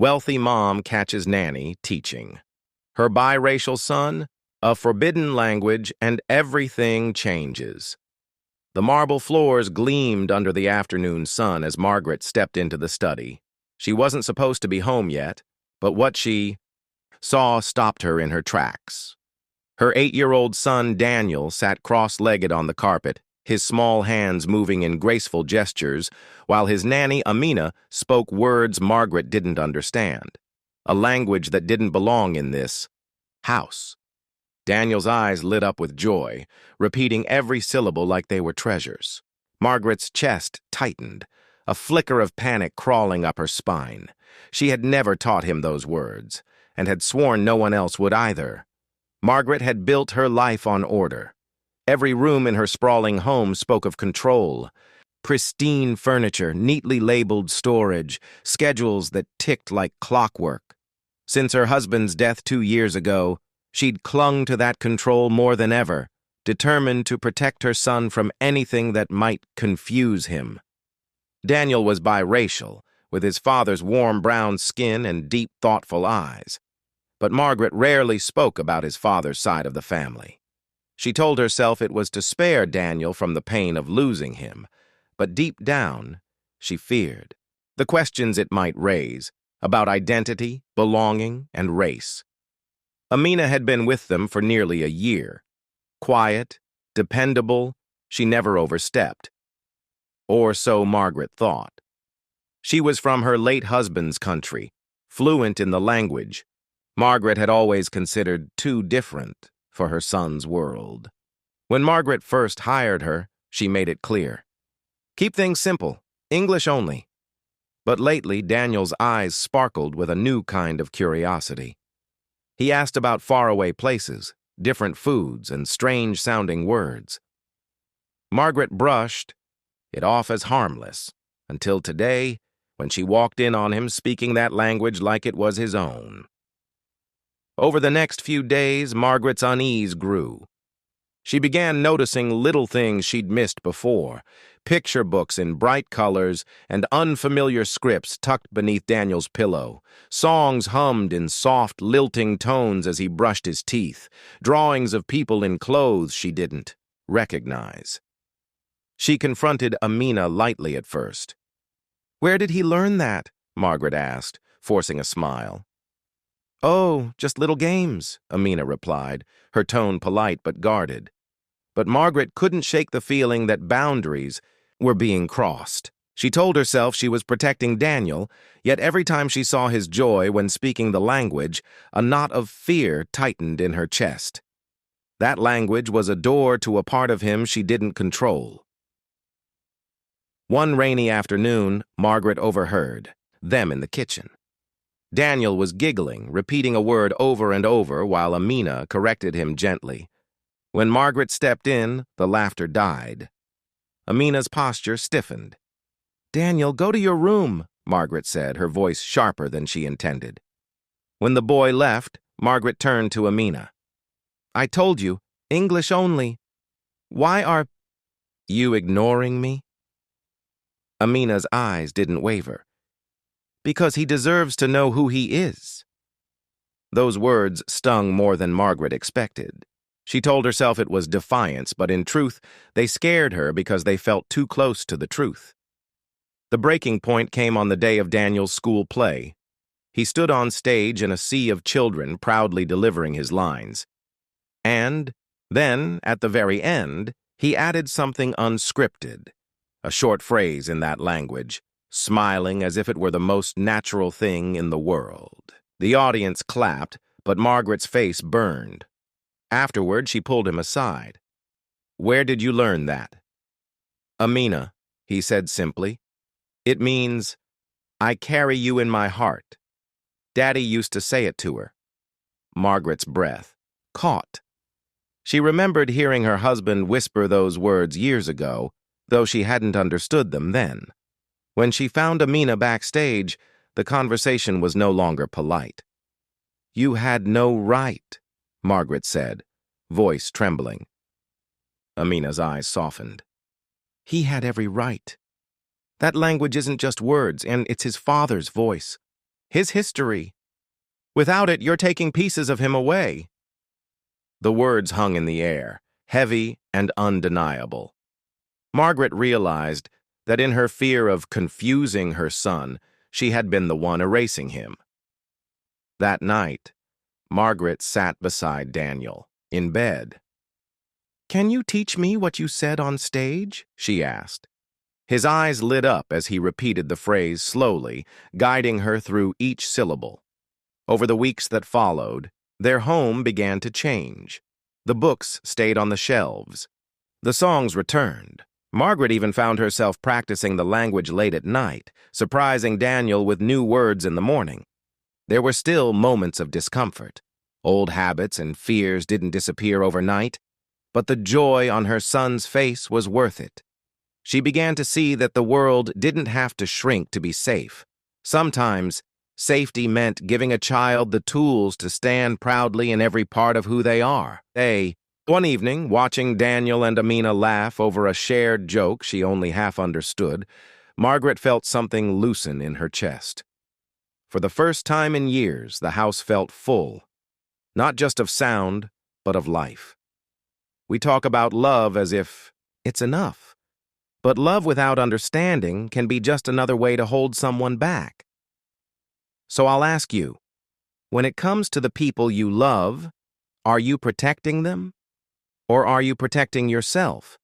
Wealthy mom catches Nanny teaching. Her biracial son, a forbidden language, and everything changes. The marble floors gleamed under the afternoon sun as Margaret stepped into the study. She wasn't supposed to be home yet, but what she saw stopped her in her tracks. Her 8-year-old son, Daniel, sat cross-legged on the carpet, his small hands moving in graceful gestures, while his nanny, Amina, spoke words Margaret didn't understand, a language that didn't belong in this house. Daniel's eyes lit up with joy, repeating every syllable like they were treasures. Margaret's chest tightened, a flicker of panic crawling up her spine. She had never taught him those words, and had sworn no one else would either. Margaret had built her life on order. Every room in her sprawling home spoke of control. Pristine furniture, neatly labeled storage, schedules that ticked like clockwork. Since her husband's death 2 years ago, she'd clung to that control more than ever, determined to protect her son from anything that might confuse him. Daniel was biracial, with his father's warm brown skin and deep, thoughtful eyes. But Margaret rarely spoke about his father's side of the family. She told herself it was to spare Daniel from the pain of losing him, but deep down, she feared the questions it might raise about identity, belonging, and race. Amina had been with them for nearly a year. Quiet, dependable, she never overstepped. Or so Margaret thought. She was from her late husband's country, fluent in the language. Margaret had always considered too different for her son's world. When Margaret first hired her, she made it clear. Keep things simple, English only. But lately, Daniel's eyes sparkled with a new kind of curiosity. He asked about faraway places, different foods, and strange-sounding words. Margaret brushed it off as harmless, until today, when she walked in on him speaking that language like it was his own. Over the next few days, Margaret's unease grew. She began noticing little things she'd missed before, picture books in bright colors and unfamiliar scripts tucked beneath Daniel's pillow, songs hummed in soft, lilting tones as he brushed his teeth, drawings of people in clothes she didn't recognize. She confronted Amina lightly at first. "Where did he learn that?" Margaret asked, forcing a smile. "Oh, just little games," Amina replied, her tone polite but guarded. But Margaret couldn't shake the feeling that boundaries were being crossed. She told herself she was protecting Daniel, yet every time she saw his joy when speaking the language, a knot of fear tightened in her chest. That language was a door to a part of him she didn't control. One rainy afternoon, Margaret overheard them in the kitchen. Daniel was giggling, repeating a word over and over while Amina corrected him gently. When Margaret stepped in, the laughter died. Amina's posture stiffened. "Daniel, go to your room," Margaret said, her voice sharper than she intended. When the boy left, Margaret turned to Amina. "I told you, English only. Why are you ignoring me?" Amina's eyes didn't waver. "Because he deserves to know who he is." Those words stung more than Margaret expected. She told herself it was defiance, but in truth, they scared her because they felt too close to the truth. The breaking point came on the day of Daniel's school play. He stood on stage in a sea of children proudly delivering his lines. And then, at the very end, he added something unscripted, a short phrase in that language, smiling as if it were the most natural thing in the world. The audience clapped, but Margaret's face burned. Afterward, she pulled him aside. "Where did you learn that?" "Amina," he said simply. "It means, I carry you in my heart." Daddy used to say it to her. Margaret's breath caught. She remembered hearing her husband whisper those words years ago, though she hadn't understood them then. When she found Amina backstage, the conversation was no longer polite. "You had no right," Margaret said, voice trembling. Amina's eyes softened. "He had every right. That language isn't just words, and it's his father's voice. his history. Without it, you're taking pieces of him away. The words hung in the air, heavy and undeniable. Margaret realized that in her fear of confusing her son, she had been the one erasing him. That night, Margaret sat beside Daniel, in bed. "Can you teach me what you said on stage?" she asked. His eyes lit up as he repeated the phrase slowly, guiding her through each syllable. Over the weeks that followed, their home began to change. The books stayed on the shelves. The songs returned. Margaret even found herself practicing the language late at night, surprising Daniel with new words in the morning. There were still moments of discomfort. Old habits and fears didn't disappear overnight, but the joy on her son's face was worth it. She began to see that the world didn't have to shrink to be safe. Sometimes, safety meant giving a child the tools to stand proudly in every part of who they are. One evening, watching Daniel and Amina laugh over a shared joke she only half understood, Margaret felt something loosen in her chest. For the first time in years, the house felt full, not just of sound, but of life. We talk about love as if it's enough, but love without understanding can be just another way to hold someone back. So I'll ask you, when it comes to the people you love, are you protecting them? Or are you protecting yourself?